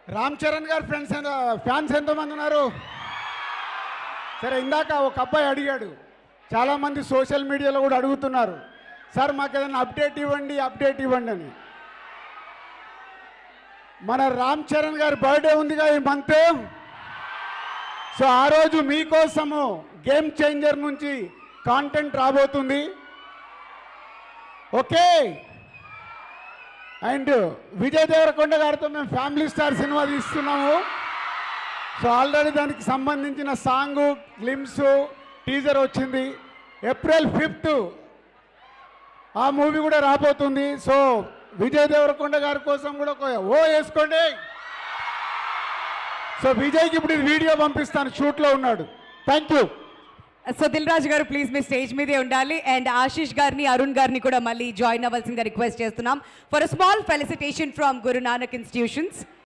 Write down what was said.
రామ్ చరణ్ గారు ఫ్యాన్స్ ఎంతమంది ఉన్నారు? సరే, ఇందాక ఒక అబ్బాయి అడిగాడు, చాలామంది సోషల్ మీడియాలో కూడా అడుగుతున్నారు, సార్ మాకు ఏదైనా అప్డేట్ ఇవ్వండి అని. మన రామ్ చరణ్ గారి బర్త్డే ఉందిగా ఈ మంత్. సో ఆ రోజు మీకోసము గేమ్ చేంజర్ నుంచి కాంటెంట్ రాబోతుంది. ఓకే. అండ్ విజయ్ దేవరకొండ గారితో మేము ఫ్యామిలీ స్టార్ సినిమా తీస్తున్నాము. సో ఆల్రెడీ దానికి సంబంధించిన సాంగ్, గ్లిమ్స్, టీజర్ వచ్చింది. ఏప్రిల్ 5th ఆ మూవీ కూడా రాబోతుంది. సో విజయ్ దేవరకొండ గారి కోసం కూడా ఓ వేసుకోండి. సో విజయ్కి ఇప్పుడు ఇది వీడియో పంపిస్తాను, షూట్లో ఉన్నాడు. Thank you. So Dil Raju గారు ప్లీజ్ మీ స్టేజ్ మీదే ఉండాలి. అండ్ ఆశీష్ గారిని, అరుణ్ గారిని కూడా మళ్ళీ జాయిన్ అవ్వాల్సిందిగా రిక్వెస్ట్ చేస్తున్నాం for a small felicitation from Guru Nanak institutions.